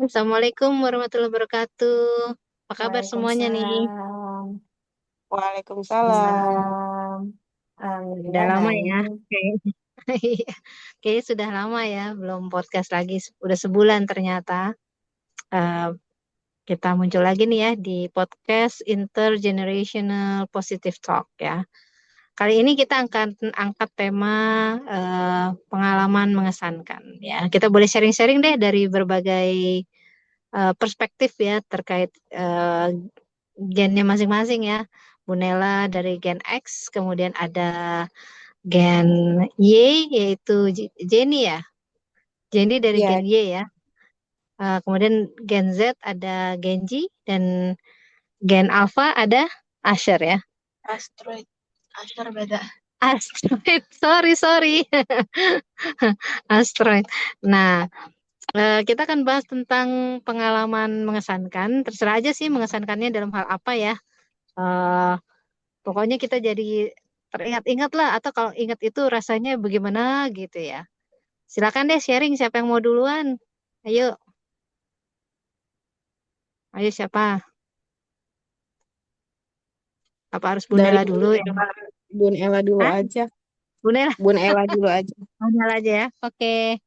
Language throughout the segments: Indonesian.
Assalamualaikum warahmatullahi wabarakatuh. Apa kabar semuanya nih? Waalaikumsalam. Nah, Waalaikumsalam. udah Alhamdulillah lama ya, baik. kayaknya. Iya, kayaknya sudah lama ya, belum podcast lagi. Udah sebulan ternyata. Eh, kita muncul lagi nih ya di podcast Intergenerational Positive Talk ya. Kali ini kita angkat tema pengalaman mengesankan ya. Kita boleh sharing-sharing deh dari berbagai perspektif ya terkait gennya masing-masing ya. Bu Nela dari gen X, kemudian ada gen Y yaitu Jenny ya. Jenny dari Ya, gen Y ya. Kemudian gen Z ada Genji dan gen Alpha ada Asher ya. asteroid. Aster beda. Asteroid, sorry sorry, asteroid. Nah, kita akan bahas tentang pengalaman mengesankan. Terserah aja sih mengesankannya dalam hal apa ya. Eh, Pokoknya kita jadi teringat-ingat lah, atau kalau ingat itu rasanya bagaimana gitu ya. Silakan deh sharing siapa yang mau duluan. Ayo, ayo siapa? Apa harus Bu Dari Nela Bun dulu ya? Ella, Bun Ella dulu Hah? aja. Bu Nela, Bun Ella dulu aja. Bu Nela aja ya. Oke.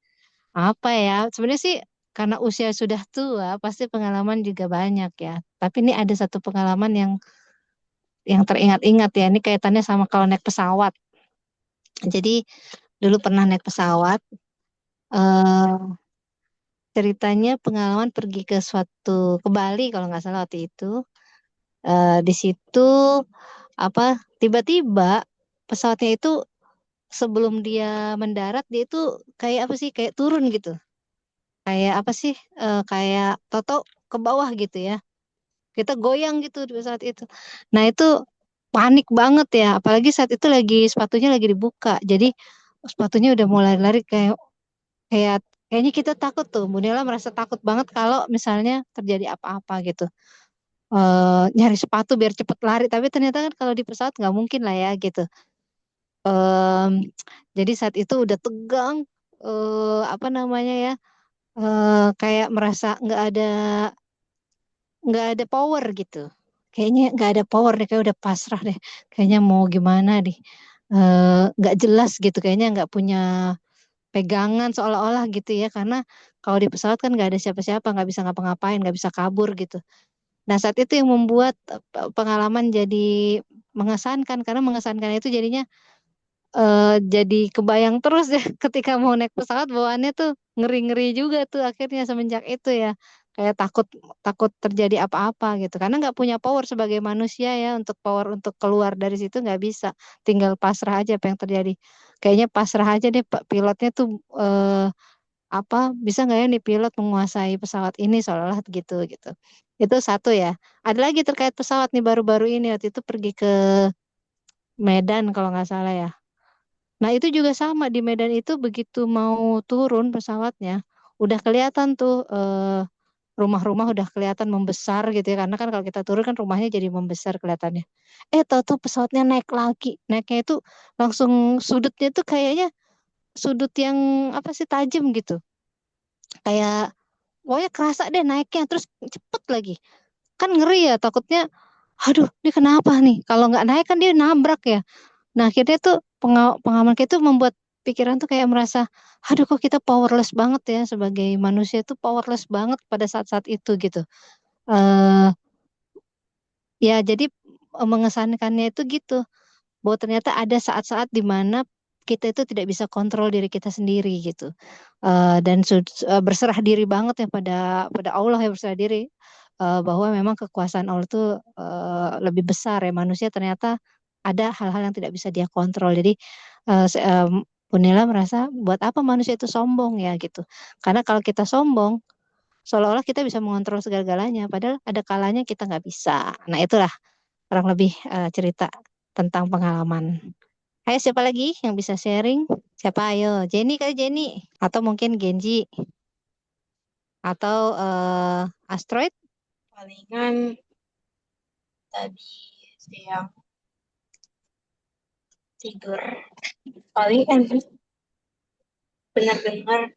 Apa ya? Sebenarnya sih karena usia sudah tua, pasti pengalaman juga banyak ya. Tapi ini ada satu pengalaman yang teringat-ingat ya. Ini kaitannya sama kalau naik pesawat. Jadi dulu pernah naik pesawat. eh Ceritanya pengalaman pergi ke Bali kalau nggak salah waktu itu. Di situ apa tiba-tiba pesawatnya itu sebelum dia mendarat dia itu kayak apa sih, kayak turun gitu, kayak apa sih, kayak toto ke bawah gitu ya, kita goyang gitu di saat itu. Nah itu panik banget ya, apalagi saat itu lagi sepatunya lagi dibuka, jadi sepatunya udah mulai lari, kayak kayak kayaknya kita takut tuh. Bu Nela merasa takut banget kalau misalnya terjadi apa-apa gitu. Nyari sepatu biar cepet lari, tapi ternyata kan kalau di pesawat nggak mungkin lah ya gitu. Em, jadi saat itu udah tegang, apa namanya ya, kayak merasa nggak ada power gitu, kayaknya nggak ada power deh, kayak udah pasrah deh, kayaknya mau gimana deh. Nggak jelas gitu, kayaknya nggak punya pegangan seolah-olah gitu ya, karena kalau di pesawat kan nggak ada siapa-siapa, nggak bisa ngapa-ngapain, nggak bisa kabur gitu. Nah, saat itu yang membuat pengalaman jadi mengesankan, karena mengesankan itu jadinya jadi kebayang terus ya ketika mau naik pesawat, bawaannya tuh ngeri-ngeri juga tuh akhirnya semenjak itu ya. Kayak takut takut terjadi apa-apa gitu. Karena nggak punya power sebagai manusia ya, untuk power untuk keluar dari situ nggak bisa. Tinggal pasrah aja apa yang terjadi. Kayaknya pasrah aja deh Pak pilotnya tuh, apa bisa nggak ya nih pilot menguasai pesawat ini, seolah-olah gitu gitu. Itu satu ya. Ada lagi terkait pesawat nih, baru-baru ini waktu itu pergi ke Medan kalau nggak salah ya. Nah, itu juga sama di Medan itu, begitu mau turun pesawatnya, udah kelihatan tuh, rumah-rumah udah kelihatan membesar gitu ya. Karena kan kalau kita turun kan rumahnya jadi membesar kelihatannya. Tahu-tahu pesawatnya naik lagi. Naiknya itu langsung sudutnya tuh kayaknya sudut yang apa sih, tajam gitu. Kayak pokoknya kerasa deh naiknya, terus cepet lagi. Kan ngeri ya, takutnya aduh ini kenapa nih? Kalau nggak naik kan dia nabrak ya. Nah, akhirnya tuh pengalaman kita tuh membuat pikiran tuh kayak merasa, aduh kok kita powerless banget ya, sebagai manusia tuh powerless banget pada saat-saat itu gitu. eh Ya, jadi mengesankannya itu gitu, bahwa ternyata ada saat-saat di mana kita itu tidak bisa kontrol diri kita sendiri gitu. Dan berserah diri banget ya pada Allah, ya berserah diri, bahwa memang kekuasaan Allah itu lebih besar ya. Manusia ternyata ada hal-hal yang tidak bisa dia kontrol. Jadi Punila merasa buat apa manusia itu sombong ya gitu. Karena kalau kita sombong, seolah-olah kita bisa mengontrol segala-galanya, padahal ada kalanya kita nggak bisa. Nah itulah kurang lebih cerita tentang pengalaman. Ayo siapa lagi yang bisa sharing? Siapa, ayo? Jenny kali, Jenny. Atau mungkin Genji. Atau Asteroid. Palingan tadi siang tidur. Paling enak. Benar-benar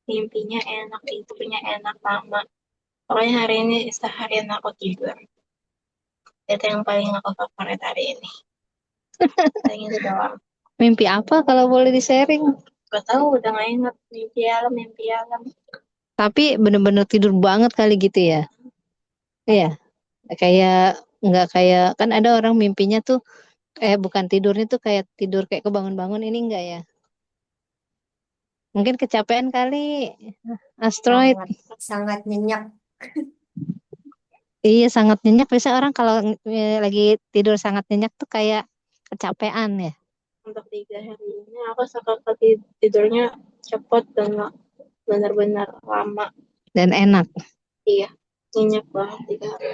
mimpinya enak, tidurnya enak lama. Pokoknya hari ini seharian aku tidur. Itu yang paling aku favorit hari ini. Paling itu doang. Mimpi apa kalau boleh di-sharing? Gak tahu udah gak inget mimpi alam, mimpi alam. Tapi bener-bener tidur banget kali gitu ya. Iya, kayak nggak kayak kan ada orang mimpinya tuh bukan tidurnya tuh kayak tidur kayak kebangun-bangun ini enggak ya? Mungkin kecapean kali, asteroid. Sangat, sangat nyenyak. Iya, sangat nyenyak. Biasa orang kalau lagi tidur sangat nyenyak tuh kayak kecapean ya. Untuk 3 hari ini aku suka tidurnya cepet dan benar-benar lama. Dan enak. Iya, nyenyak banget 3 hari.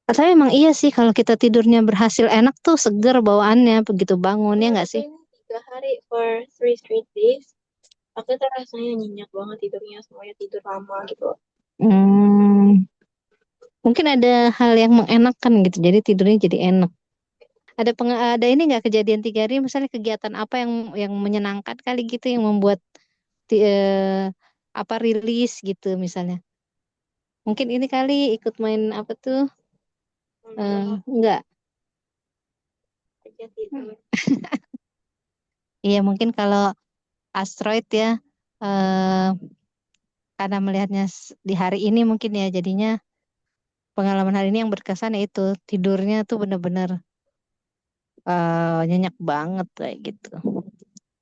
Tapi emang iya sih kalau kita tidurnya berhasil enak tuh seger bawaannya begitu bangun ya Iya, nggak tapi sih? ini 3 hari for 3 straight days. Aku tuh rasanya nyenyak banget tidurnya, semuanya tidur lama gitu. Hmm, mungkin ada hal yang mengenakan gitu. Jadi tidurnya jadi enak. Ada ini nggak kejadian 3 hari misalnya kegiatan apa yang menyenangkan kali gitu yang membuat apa rilis gitu misalnya. Mungkin ini kali ikut main apa tuh? Enggak, Enggak. aja tidur. Iya mungkin kalau asteroid ya eh karena melihatnya di hari ini mungkin ya jadinya pengalaman hari ini yang berkesan yaitu tidurnya tuh bener-bener nyenyak banget kayak gitu.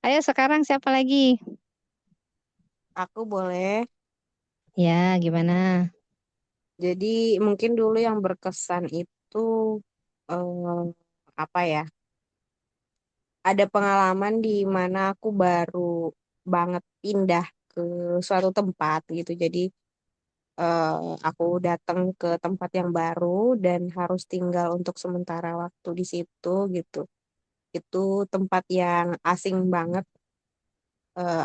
Ayo sekarang siapa lagi? Aku boleh. Ya, gimana? Jadi mungkin dulu yang berkesan itu eh, apa ya? Ada pengalaman di mana aku baru banget pindah ke suatu tempat gitu. Jadi aku datang ke tempat yang baru dan harus tinggal untuk sementara waktu di situ gitu. Itu tempat yang asing banget.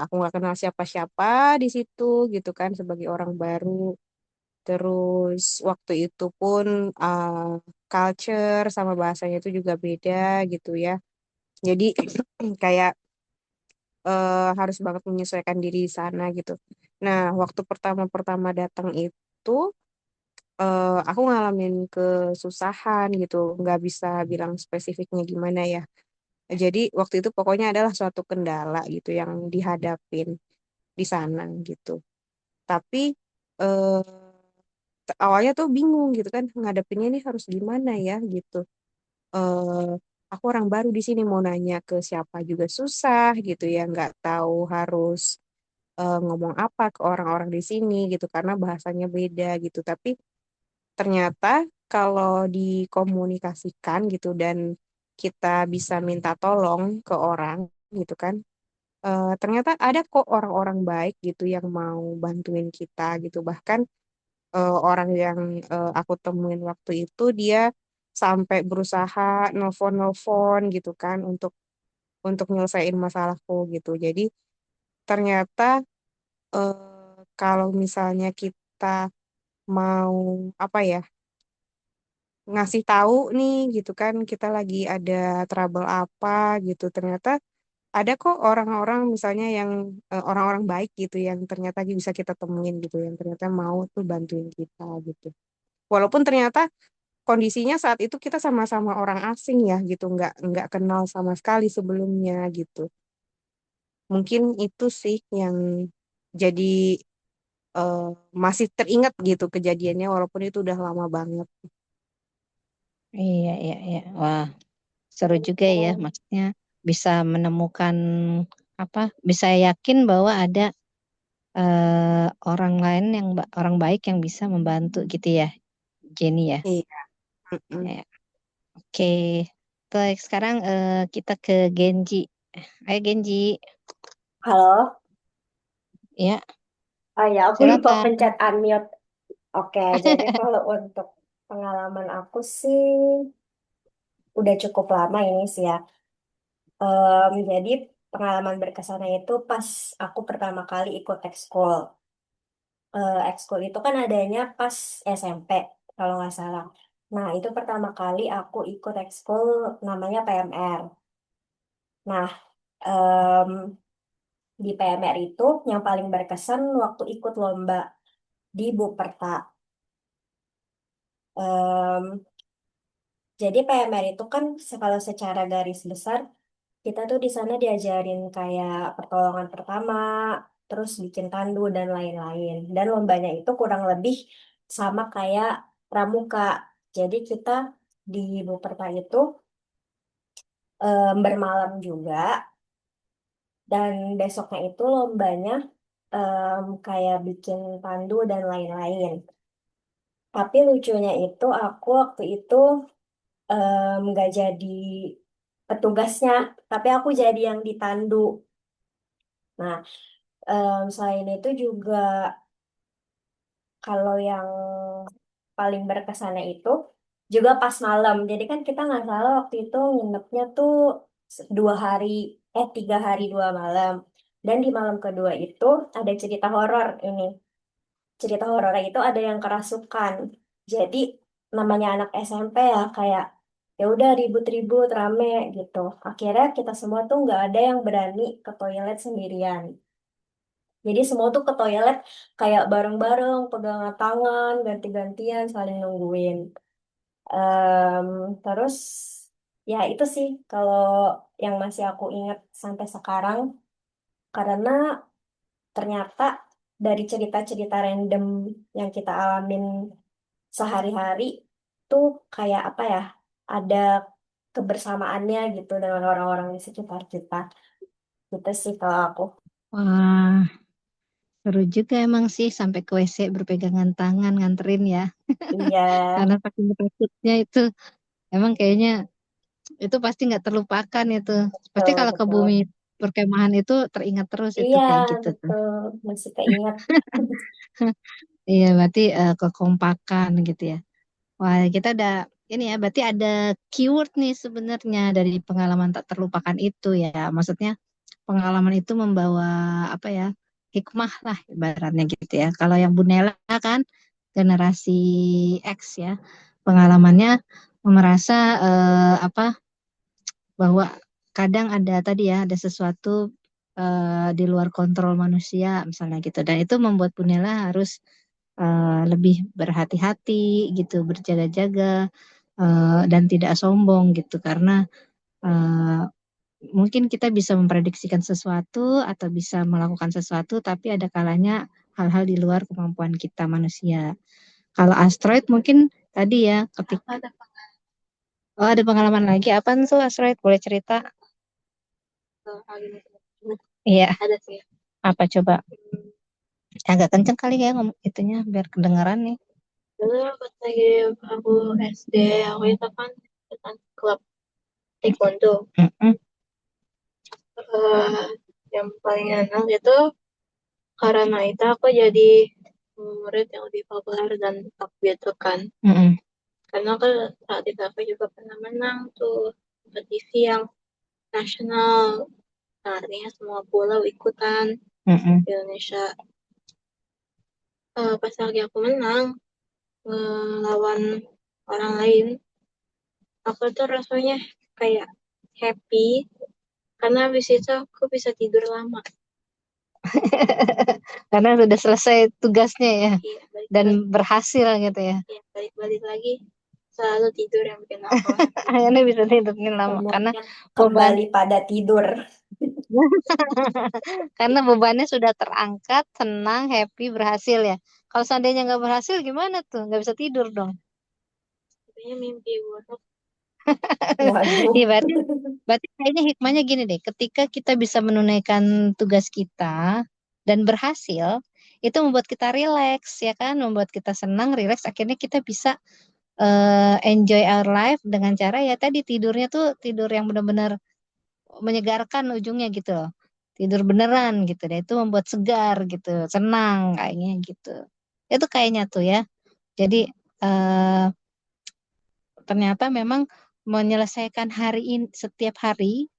Aku nggak kenal siapa-siapa di situ gitu kan sebagai orang baru. Terus waktu itu pun culture sama bahasanya itu juga beda gitu ya. Jadi kayak harus banget menyesuaikan diri di sana gitu. Nah, waktu pertama-pertama datang itu aku ngalamin kesusahan gitu, nggak bisa bilang spesifiknya gimana ya. Jadi waktu itu pokoknya adalah suatu kendala gitu yang dihadapin di sana gitu. Tapi eh, awalnya tuh bingung gitu kan ngadepinnya ini harus gimana ya gitu. eh aku orang baru di sini mau nanya ke siapa juga susah gitu ya, nggak tahu harus ngomong apa ke orang-orang di sini gitu karena bahasanya beda gitu. Tapi ternyata kalau dikomunikasikan gitu dan kita bisa minta tolong ke orang gitu kan, ternyata ada kok orang-orang baik gitu yang mau bantuin kita gitu. Bahkan orang yang aku temuin waktu itu dia sampai berusaha nelfon-nelfon gitu kan untuk nyelesain masalahku gitu. Jadi ternyata kalau misalnya kita mau apa ya ngasih tahu nih gitu kan kita lagi ada trouble apa gitu, ternyata ada kok orang-orang misalnya yang orang-orang baik gitu yang ternyata bisa kita temuin gitu yang ternyata mau tuh bantuin kita gitu. Walaupun ternyata kondisinya saat itu kita sama-sama orang asing ya gitu, nggak kenal sama sekali sebelumnya gitu. Mungkin itu sih yang jadi eh, masih teringat gitu kejadiannya walaupun itu udah lama banget. Iya, iya, iya. Wah, seru juga ya. Maksudnya bisa menemukan apa? Bisa yakin bahwa ada orang lain orang baik yang bisa membantu gitu ya, Jenny ya. Iya. Mm-mm. Ya, oke. Baik, sekarang kita ke Genji. Ayo Genji. Halo, Ya, oh ya aku lupa silakan. pencet unmute. Oke, jadi kalau untuk pengalaman aku sih udah cukup lama ini sih ya. Jadi pengalaman berkesannya itu pas aku pertama kali ikut ekskul. Ekskul itu kan adanya pas SMP kalau nggak salah. Nah, itu pertama kali aku ikut ekskul namanya PMR. Nah, em, di PMR itu yang paling berkesan waktu ikut lomba di Buperta. Em, jadi PMR itu kan kalau secara garis besar kita tuh di sana diajarin kayak pertolongan pertama, terus bikin tandu dan lain-lain. Dan lombanya itu kurang lebih sama kayak pramuka. Jadi kita di Buperta itu bermalam juga, dan besoknya itu lombanya kayak bikin tandu dan lain-lain. Tapi lucunya itu aku waktu itu nggak jadi petugasnya, tapi aku jadi yang ditandu. Nah, selain itu juga kalau yang paling berkesannya itu juga pas malam. Jadi kan kita nggak salah waktu itu nginepnya tuh 2 hari, 3 hari 2 malam. Dan di malam kedua itu ada cerita horor ini. Cerita horornya itu ada yang kerasukan. Jadi namanya anak SMP ya kayak ya udah ribut-ribut rame gitu. Akhirnya kita semua tuh nggak ada yang berani ke toilet sendirian. Jadi semua tuh ke toilet kayak bareng-bareng, pegangan tangan, ganti-gantian, saling nungguin. Em, terus ya itu sih kalau yang masih aku ingat sampai sekarang, karena ternyata dari cerita-cerita random yang kita alamin sehari-hari tuh kayak apa ya, ada kebersamaannya gitu dengan orang-orang di sekitar kita. Gitu sih kalau aku. Wah, seru juga emang sih sampai ke WC berpegangan tangan nganterin ya. Iya, Karena saking takutnya itu emang kayaknya itu pasti nggak terlupakan itu. Pasti betul, kalau ke betul. bumi perkemahan itu teringat terus itu Iya, kayak gitu tuh. betul. Masih keinget. Iya, berarti kekompakan gitu ya. Wah, kita udah ini ya, berarti ada keyword nih sebenarnya dari pengalaman tak terlupakan itu ya. Maksudnya pengalaman itu membawa apa ya? Hikmah lah ibaratnya gitu ya. Kalau yang Bu Nela kan generasi X ya. Pengalamannya merasa apa bahwa kadang ada tadi ya, ada sesuatu di luar kontrol manusia misalnya gitu. Dan itu membuat Bu Nela harus lebih berhati-hati gitu, berjaga-jaga dan tidak sombong gitu karena eh, mungkin kita bisa memprediksikan sesuatu atau bisa melakukan sesuatu, tapi ada kalanya hal-hal di luar kemampuan kita manusia. Kalau asteroid mungkin tadi ya, ketika oh ada pengalaman lagi, apa tuh asteroid? Boleh cerita? Iya, Ada sih. apa coba? Agak kenceng kali ya ngomong itunya biar kedengaran nih. Dulu pas lagi aku SD, aku itu kan ikutan klub taekwondo. Mm-mm, Eh, yang paling enak itu karena itu aku jadi murid yang lebih populer dan top gitu kan. mm-mm, Karena aku saat itu aku juga pernah menang tuh kompetisi yang nasional. Nah, artinya semua pulau ikutan mm-mm. di Indonesia. Pas lagi aku menang lawan orang lain, aku tuh rasanya kayak happy karena habis itu aku bisa tidur lama. Karena sudah selesai tugasnya ya Iya, dan balik-balik, berhasil gitu ya. iya, balik-balik lagi selalu tidur yang bikin aku happy. Akhirnya bisa tidurnya lama karena Semuanya beban kembali pada tidur. karena bebannya sudah terangkat, senang, happy, berhasil ya. Kalau seandainya nggak berhasil gimana tuh? Nggak bisa tidur dong. Sebenarnya mimpi buruk. Waduh. Iya, berarti kayaknya hikmahnya gini deh. Ketika kita bisa menunaikan tugas kita dan berhasil, itu membuat kita rileks ya kan, membuat kita senang, rileks. Akhirnya kita bisa enjoy our life dengan cara ya tadi tidurnya tuh tidur yang benar-benar menyegarkan ujungnya gitu loh. Tidur beneran gitu deh. Itu membuat segar gitu, senang kayaknya gitu. Itu kayaknya tuh ya. Jadi eh, ternyata memang menyelesaikan hari ini setiap hari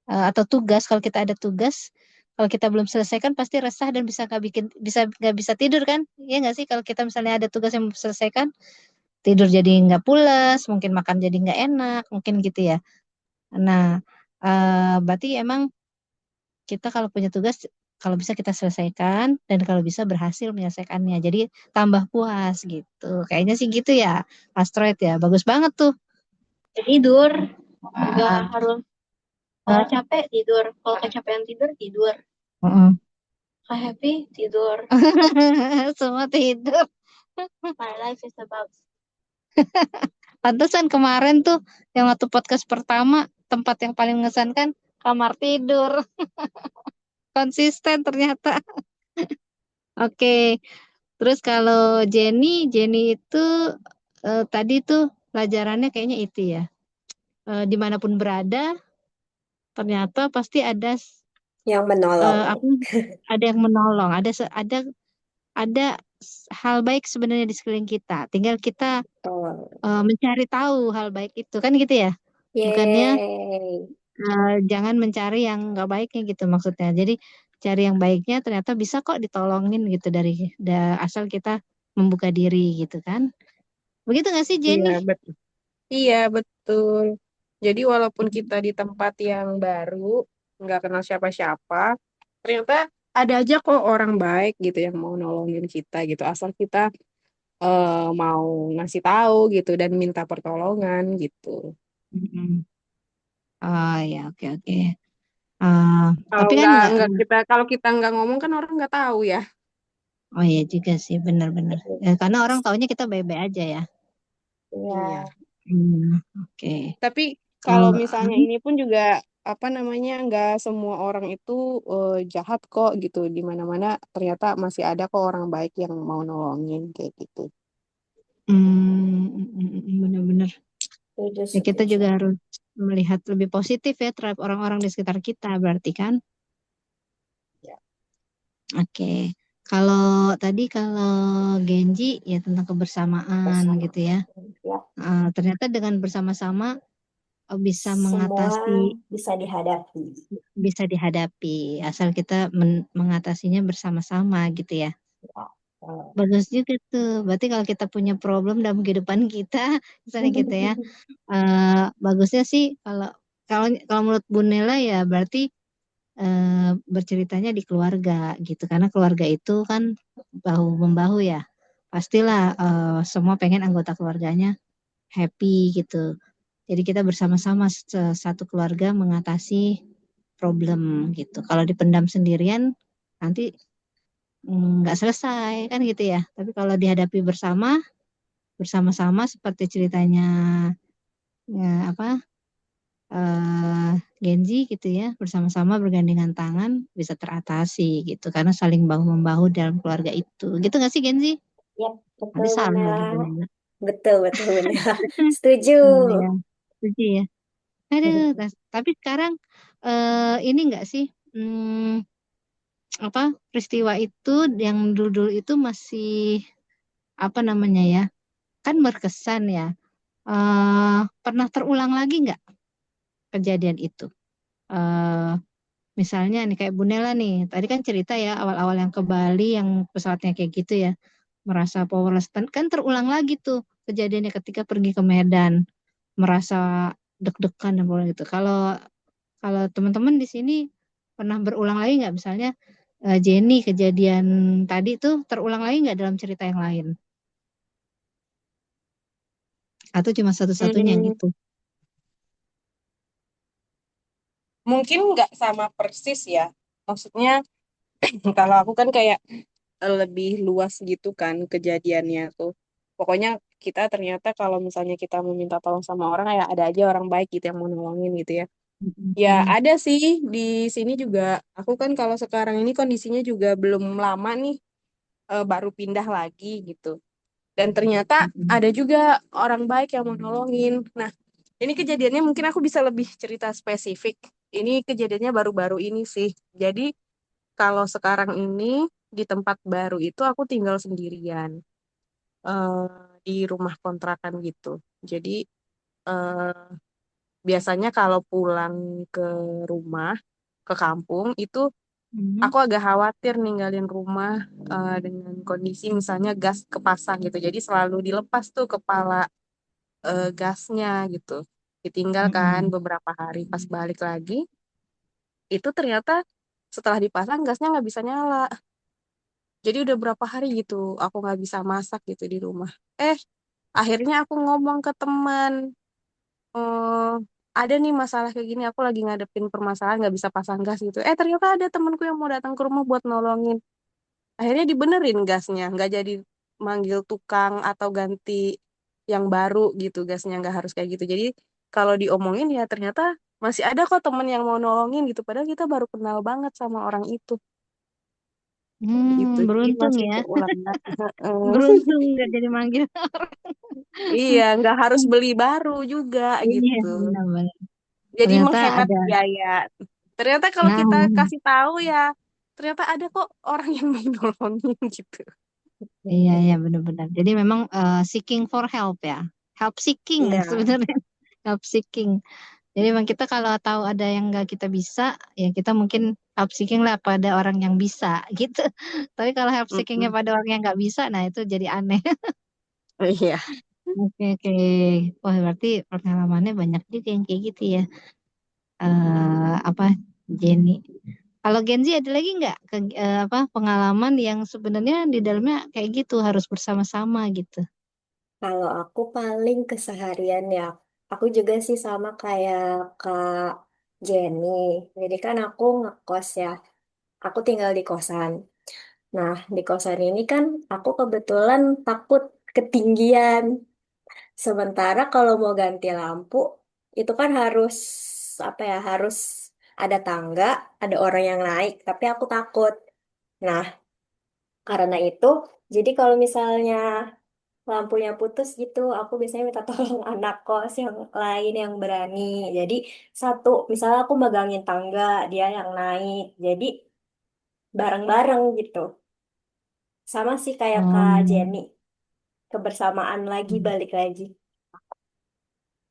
atau tugas kalau kita ada tugas kalau kita belum selesaikan pasti resah dan bisa nggak bisa tidur kan? Iya nggak sih kalau kita misalnya ada tugas yang belum selesaikan tidur jadi nggak pulas, mungkin makan jadi nggak enak, mungkin gitu ya. Nah, berarti emang kita kalau punya tugas kalau bisa kita selesaikan dan kalau bisa berhasil menyelesaikannya. Jadi tambah puas gitu. Kayaknya sih gitu ya, Asteroid ya. Bagus banget tuh. Tidur juga Ah, harus, kalau capek tidur, kalau kecapean tidur, mm-mm. kalau happy tidur. Semua tidur. My life is about Pantesan kemarin tuh yang waktu podcast pertama tempat yang paling mengesankan kamar tidur. Konsisten ternyata. Oke. Terus kalau Jenny itu tadi tuh pelajarannya kayaknya itu ya. Dimanapun berada, ternyata pasti ada Yang menolong. apa? Ada yang menolong. Ada hal baik sebenarnya di sekeliling kita. Tinggal kita Betul. mencari tahu hal baik itu kan gitu ya. Bukannya Yeay. jangan mencari yang nggak baiknya gitu maksudnya. Jadi cari yang baiknya ternyata bisa kok ditolongin gitu asal kita membuka diri gitu kan. Begitu nggak sih Iya, Jenny? betul. Iya, betul. Jadi walaupun kita di tempat yang baru, nggak kenal siapa-siapa, ternyata ada aja kok orang baik gitu yang mau nolongin kita gitu. Asal kita mau ngasih tahu gitu dan minta pertolongan gitu. Mm-mm. Oh ya, oke oke. Ah, Kalau tapi kan kalau kita nggak ngomong kan orang nggak tahu ya. oh ya juga sih benar-benar. Karena orang taunya kita baik-baik aja ya. Iya. Iya. Oke. Tapi kalau Kalau misalnya ini pun juga apa namanya nggak semua orang itu jahat kok gitu. Di mana-mana ternyata masih ada kok orang baik yang mau nolongin kayak gitu. benar-benar. Setuju, Ya kita setuju. juga harus melihat lebih positif ya terhadap orang-orang di sekitar kita berarti kan. Ya. Oke. Kalau Genji ya tentang kebersamaan Bersama. gitu ya. Ya. Ternyata dengan bersama-sama bisa Semua mengatasi bisa dihadapi. bisa dihadapi asal kita mengatasinya bersama-sama gitu ya. Ya. Bagus juga tuh. Berarti kalau kita punya problem dalam kehidupan kita, misalnya gitu ya, bagusnya sih kalau kalau kalau menurut Bu Nela ya berarti berceritanya di keluarga gitu, karena keluarga itu kan bahu membahu ya. Pastilah semua pengen anggota keluarganya happy gitu. Jadi kita bersama-sama satu keluarga mengatasi problem gitu. Kalau dipendam sendirian nanti nggak selesai kan gitu ya. Tapi kalau dihadapi bersama-sama seperti ceritanya apa eh, Genji gitu ya, bersama-sama bergandengan tangan bisa teratasi gitu karena saling bahu membahu dalam keluarga itu. Gitu nggak sih Genji? Ya, Nanti betul salah benar. lagi benar. Betul, betul benar. Setuju. Ya, setuju ya. Aduh, tapi sekarang ini enggak sih apa peristiwa itu yang dulu-dulu itu masih apa namanya ya? Kan berkesan ya. Pernah terulang lagi nggak kejadian itu? Eh misalnya nih kayak Bu Nela nih, tadi kan cerita ya awal-awal yang ke Bali yang pesawatnya kayak gitu ya, merasa powerless. Kan terulang lagi tuh kejadiannya ketika pergi ke Medan, merasa deg-degan dan powerless gitu. Kalau kalau teman-teman di sini pernah berulang lagi nggak misalnya Jenny kejadian tadi tuh terulang lagi nggak dalam cerita yang lain? Atau cuma satu-satunya yang Hmm, itu? mungkin nggak sama persis ya. Maksudnya kalau aku kan kayak lebih luas gitu kan kejadiannya tuh. Pokoknya kita ternyata kalau misalnya kita meminta tolong sama orang ya ada aja orang baik gitu yang mau nolongin gitu ya. Ya Mm-mm. ada sih di sini juga. Aku kan kalau sekarang ini kondisinya juga belum lama nih baru pindah lagi gitu. Dan ternyata Mm-mm. ada juga orang baik yang mau nolongin. Nah, ini kejadiannya mungkin aku bisa lebih cerita spesifik. Ini kejadiannya baru-baru ini sih. Jadi kalau sekarang ini di tempat baru itu aku tinggal sendirian eh, di rumah kontrakan gitu. Jadi eh, biasanya kalau pulang ke rumah, ke kampung itu Mm-mm. aku agak khawatir ninggalin rumah dengan kondisi misalnya gas kepasang gitu. Jadi selalu dilepas tuh kepala gasnya gitu. Ditinggalkan Mm-mm. beberapa hari pas balik lagi itu ternyata setelah dipasang gasnya nggak bisa nyala. Jadi udah berapa hari gitu aku nggak bisa masak gitu di rumah. Akhirnya aku ngomong ke teman, eh ada nih masalah kayak gini, aku lagi ngadepin permasalahan nggak bisa pasang gas gitu. Ternyata ada temanku yang mau datang ke rumah buat nolongin. Akhirnya dibenerin gasnya, nggak jadi manggil tukang atau ganti yang baru gitu, gasnya nggak harus kayak gitu. Jadi kalau diomongin ya ternyata masih ada kok temen yang mau nolongin gitu. Padahal kita baru kenal banget sama orang itu gitu. Jadi Beruntung masih ya. keulang. Beruntung nggak jadi manggil. Iya, nggak harus beli baru juga Iya, gitu. benar-benar. Jadi Ternyata menghemat ada. biaya. Ternyata kalau Nah, kita kasih tahu ya, ternyata ada kok orang yang mau nolongin gitu. iya, iya benar-benar. Jadi memang seeking for help ya. Help seeking ya Iya, sebenarnya. Help seeking. Jadi memang kita kalau tahu ada yang nggak kita bisa, ya kita mungkin help seeking lah pada orang yang bisa gitu. Tapi kalau help seekingnya mm-mm. pada orang yang nggak bisa, nah itu jadi aneh. Iya. Oke, oke. Wah, berarti pengalamannya banyak juga yang kayak gitu ya. Apa, Jenny? Kalau Genzi ada lagi nggak apa pengalaman yang sebenarnya di dalamnya kayak gitu harus bersama-sama gitu? Kalau aku paling keseharian ya, aku juga sih sama kayak Kak Jenny. Jadi kan aku ngekos ya, aku tinggal di kosan. Nah, di kosan ini kan aku kebetulan takut ketinggian. Sementara kalau mau ganti lampu, itu kan harus apa ya, harus ada tangga, ada orang yang naik, tapi aku takut. Nah, karena itu, jadi kalau misalnya lampunya putus gitu, aku biasanya minta tolong anak kos yang lain yang berani. Jadi satu, misalnya aku megangin tangga, dia yang naik. Jadi bareng-bareng gitu. Sama sih kayak Kak Hmm, Jenny, kebersamaan lagi, balik lagi.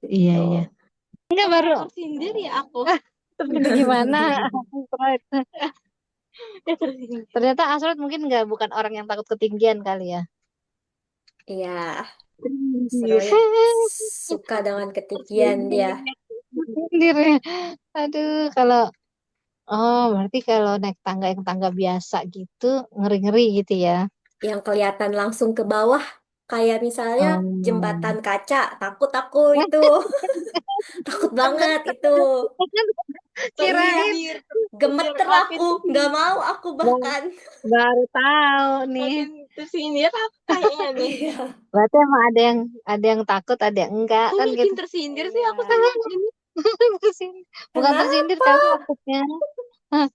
iya iya. Tuh. Enggak baru Tersindir ya aku. terus gimana? Ya tersindir. Ternyata Asrod mungkin nggak bukan orang yang takut ketinggian kali ya. Iya, Tersindir. Asroid suka dengan ketinggian dia. Sendiri. Aduh, kalau berarti kalau naik tangga yang tangga biasa gitu ngeri-ngeri gitu ya. Yang kelihatan langsung ke bawah, kayak misalnya Oh. jembatan kaca, takut aku itu. Takut banget itu. Iya, Kirain Tersindir. Tersindir. gemeter Makin aku, nggak mau aku Bang, bahkan. baru tahu nih. makin tersindir aku kayaknya nih. Iya, Berarti emang ada yang takut, ada yang enggak Kok kan makin gitu. tersindir sih aku iya. sama ini? Tersindir. Bukan tersindir Kenapa? kamu takutnya.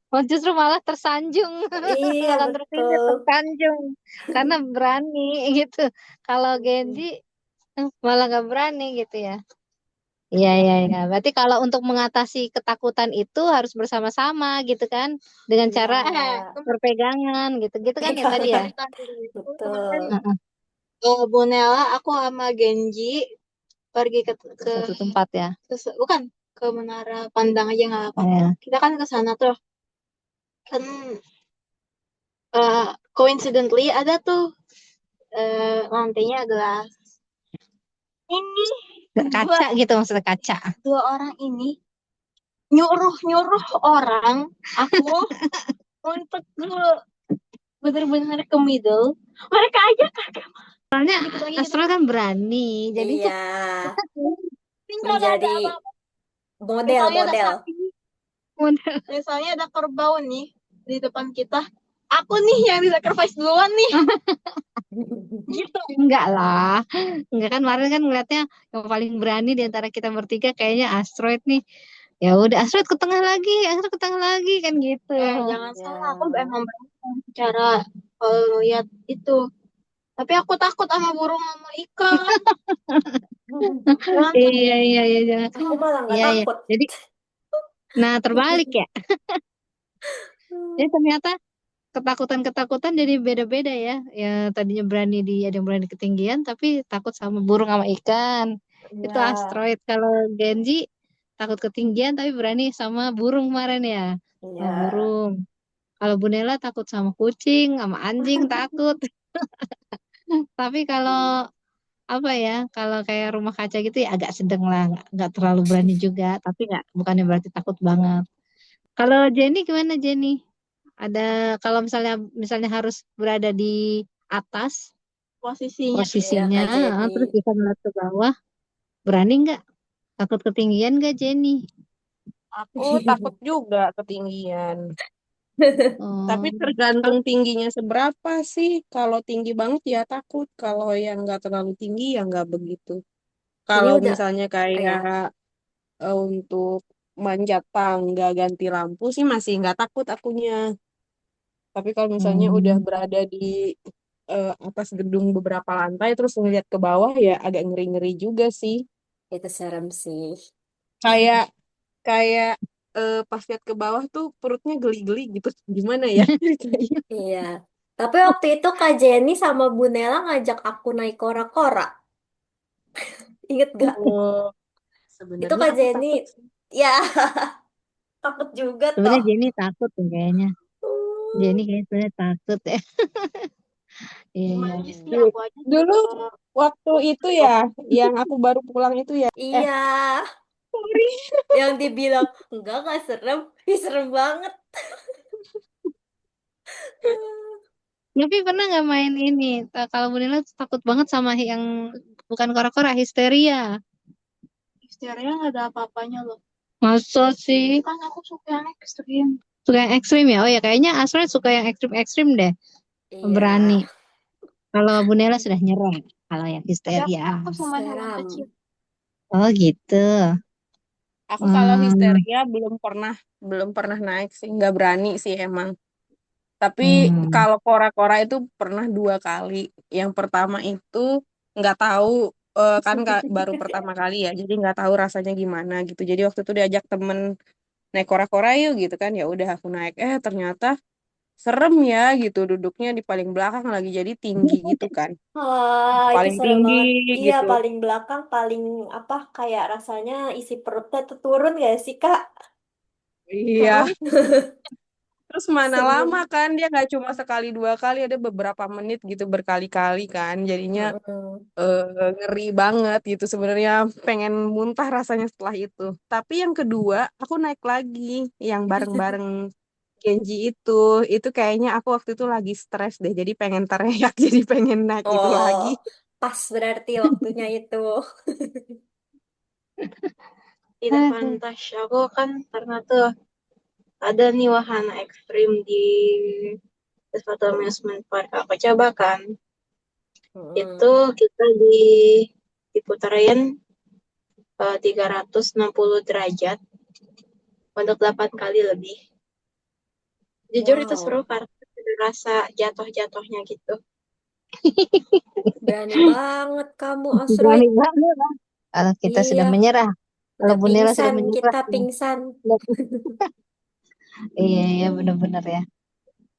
Oh, justru malah tersanjung. Iya, Bukan tersindir, betul. tersanjung. Karena berani gitu. Kalau Genji Mm-mm. malah nggak berani gitu ya. Iya, iya, iya. Berarti kalau untuk mengatasi ketakutan itu harus bersama-sama gitu kan. Dengan Iya, cara Kemarin berpegangan gitu. Gitu kan ya tadi ya. cerita dulu itu kemarin betul. Heeh, Bonella aku sama Genji pergi ke satu tempat ya. bukan ke Menara Pandang aja nggak apa. Ya. Kita kan ke sana tuh kan coincidentally ada tuh lantainya gelas. Ini dua Kaca gitu maksudnya kaca. dua orang ini nyuruh nyuruh orang aku untuk bener-bener ke middle. Mereka aja kagak Soalnya dikit lagi kita Astro kan berani. Jadi Iya, tinggal gak ada menjadi apa-apa. Misalnya ada model-model. sapi, misalnya ada kerbau nih di depan kita. Aku nih yang di sacrifice duluan nih, gitu. enggak lah. Enggak kan kemarin kan ngeliatnya yang paling berani di antara kita bertiga kayaknya Asteroid nih. Ya udah Asteroid ke tengah lagi, Asteroid ke tengah lagi kan gitu. Jangan salah, aku Ya. emang berani cara lihat itu. Tapi aku takut sama burung sama ikan. Berantem. Iya iya iya jangan. Aku malah nggak Iya iya. takut. Jadi nah terbalik ya. Jadi ternyata ketakutan-ketakutan jadi beda-beda ya. Ya tadinya ada yang berani ketinggian tapi takut sama burung sama ikan. Itu Iya, asteroid. Kalau Genji takut ketinggian tapi berani sama burung kemarin ya. Sama iya. burung. Kalau Bunela takut sama kucing, sama anjing takut. Tapi kalau apa ya, kalau kayak rumah kaca gitu ya agak sedang lah, nggak terlalu berani juga. Tapi nggak, bukannya berarti takut banget. Kalau Jenny gimana Jenny? Ada kalau misalnya harus berada di atas Posisinya. Iya, posisinya, Kak Jenny. terus bisa ngeliat ke bawah, berani nggak? Takut ketinggian nggak, Jenny? Aku takut juga ketinggian. Tapi Oh, tergantung tingginya seberapa sih. Kalau tinggi banget ya takut. Kalau yang nggak terlalu tinggi ya nggak begitu. Ini Kalau udah, misalnya ya. kayak untuk manjat tangga ganti lampu sih masih nggak takut akunya. Tapi kalau misalnya udah hmm. berada di atas gedung beberapa lantai terus ngeliat ke bawah ya agak ngeri-ngeri juga sih. Itu serem sih. Kayak kayak pas lihat ke bawah tuh perutnya geli-geli gitu. Gimana ya ceritanya? Iya. Tapi waktu itu Kak Jenny sama Bu Nela ngajak aku naik kora-kora. Ingat gak? Oh, Itu sebenarnya Kak aku Jenny, takut sih. ya takut juga toh. Sebenarnya Jenny takut tuh kayaknya. Hmm. Jenny kayaknya sebenarnya takut ya. Iya. Gimana sih Du- aku aja Dulu juga waktu itu ya, yang aku baru pulang itu ya, Iya, sorry. yang dibilang enggak serem. Ih, serem banget. Tapi pernah nggak main ini? Kalau Bunila takut banget sama yang bukan kora-kora, histeria. histeria nggak ada apa-apanya loh. Masa sih? Kan aku suka yang ekstrim. Suka yang ekstrim ya? Oh ya, kayaknya Asra suka yang ekstrim-ekstrim deh. Iya, Berani. Kalau Bunela sudah nyerah. Kalau yang Tapi aku histeria. takut sama hewan seram. kecil. Oh gitu. Aku kalau Hmm, histeria belum pernah naik sih, nggak berani sih emang. Tapi hmm. kalau kora-kora itu pernah 2 kali. Yang pertama itu nggak tahu kan baru pertama kali ya, jadi nggak tahu rasanya gimana gitu. Jadi waktu itu diajak temen naik kora-kora yuk gitu kan, ya udah aku naik. Ternyata serem ya gitu, duduknya di paling belakang lagi jadi tinggi gitu kan, Ah, itu paling serem tinggi banget. Iya, gitu. paling belakang, paling apa, kayak rasanya isi perutnya tuh turun gak sih, Kak? Iya, Heeh. terus mana lama Serem. kan dia nggak cuma sekali 2 kali, ada beberapa menit gitu berkali-kali kan, jadinya Heeh. eh, ngeri banget gitu sebenarnya, pengen muntah rasanya setelah itu. Tapi yang kedua aku naik lagi yang bareng-bareng Genji itu kayaknya aku waktu itu lagi stres deh, jadi pengen teriak jadi pengen naik itu Oh, lagi. pas berarti waktunya itu. Di depan Aduh. tas aku kan karena tuh ada nih wahana ekstrim di suatu amusement park. Aku coba kan. Itu Mm. kita diputerin 360 derajat untuk 8 kali lebih. Jujur itu seru Wow, karena ada rasa jatuh-jatuhnya gitu. berani banget kamu, Berani Asroid. banget. Kalau kita Iya, sudah menyerah. Kalau udah Bunela sudah pingsan, menyerah. kita pingsan. Iya, iya benar-benar ya.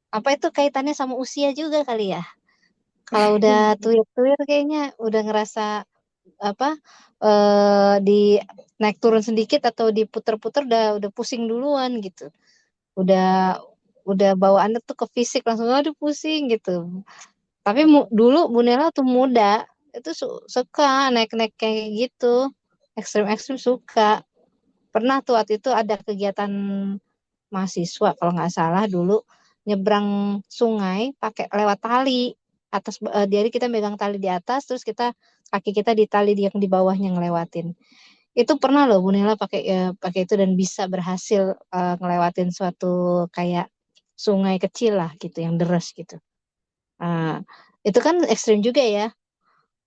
Apa itu kaitannya sama usia juga kali ya? Kalau udah tuir-tuir kayaknya udah ngerasa apa di naik turun sedikit atau diputer-puter udah pusing duluan gitu. Udah udah bawaannya tuh ke fisik langsung aduh pusing gitu. Tapi dulu Bu Nela tuh muda itu suka naik-naik kayak gitu. Ekstrim-ekstrim suka. Pernah tuh waktu itu ada kegiatan mahasiswa kalau nggak salah dulu nyebrang sungai pakai lewat tali atas jadi kita megang tali di atas terus kaki kita di tali yang di bawahnya ngelewatin itu pernah loh Bu Nela pakai itu dan bisa berhasil ngelewatin suatu kayak sungai kecil lah gitu yang deras gitu. Nah, itu kan ekstrim juga ya.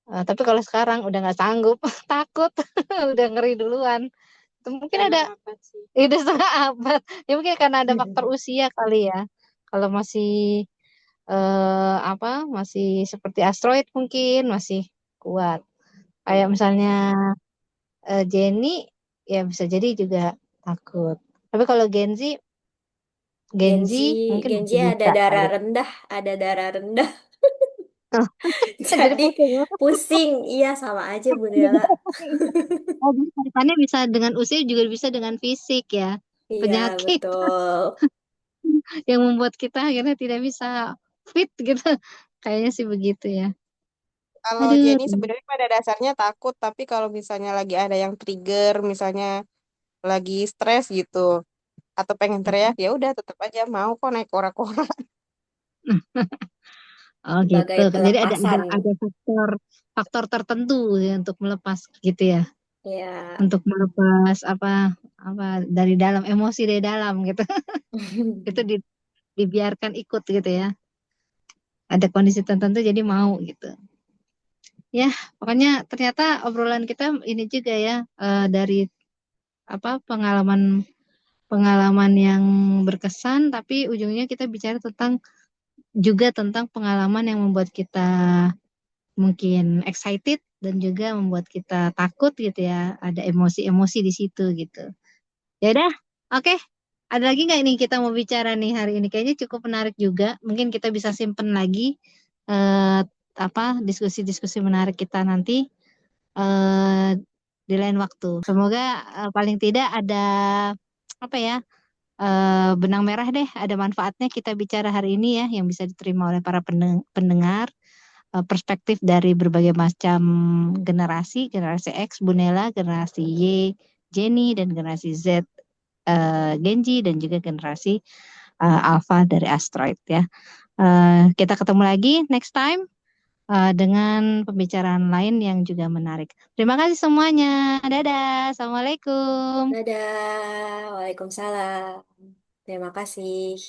Tapi kalau sekarang udah nggak sanggup takut udah ngeri duluan. Itu mungkin ada Setengah abad sih. udah setengah abad. Ya mungkin karena ada faktor usia kali ya. Kalau masih apa masih seperti asteroid mungkin masih kuat. Kayak misalnya Jenny ya bisa jadi juga takut. Tapi kalau Genji, Genzi mungkin Genji masih ada bisa darah kali. rendah, ada darah rendah. Oh, jadi Jadi pusing. pusing. Iya, sama aja Bu Nela. Oh, jadi kaitannya bisa dengan usia juga bisa dengan fisik ya. Iya, Penyakit betul. yang membuat kita akhirnya tidak bisa fit gitu. Kayaknya sih begitu ya. Kalau Aduh. Jenny sebenarnya pada dasarnya takut, tapi kalau misalnya lagi ada yang trigger, misalnya lagi stres gitu, atau pengen teriak, ya udah tetap aja mau kok naik kora-kora. Oh gitu. Sebagai Jadi ada pelepasan. faktor faktor tertentu ya untuk melepas gitu ya. Ya. Untuk melepas apa apa dari dalam emosi dari dalam gitu. Itu dibiarkan ikut gitu ya. Ada kondisi tertentu jadi mau gitu. Ya, pokoknya ternyata obrolan kita ini juga ya dari apa pengalaman pengalaman yang berkesan, tapi ujungnya kita bicara tentang juga tentang pengalaman yang membuat kita mungkin excited dan juga membuat kita takut gitu ya. Ada emosi-emosi di situ gitu. Ya udah, oke. Ada lagi nggak nih kita mau bicara nih hari ini? Kayaknya cukup menarik juga. Mungkin kita bisa simpen lagi eh, apa diskusi-diskusi menarik kita nanti eh, di lain waktu. Semoga paling tidak ada apa ya benang merah deh, ada manfaatnya kita bicara hari ini ya, yang bisa diterima oleh para pendengar, perspektif dari berbagai macam generasi, generasi X, Bunela, generasi Y, Jenny, dan generasi Z, Genji, dan juga generasi Alpha dari Asteroid ya. Kita ketemu lagi next time dengan pembicaraan lain yang juga menarik. Terima kasih semuanya. Dadah. Assalamualaikum. Dadah. Waalaikumsalam. Terima kasih.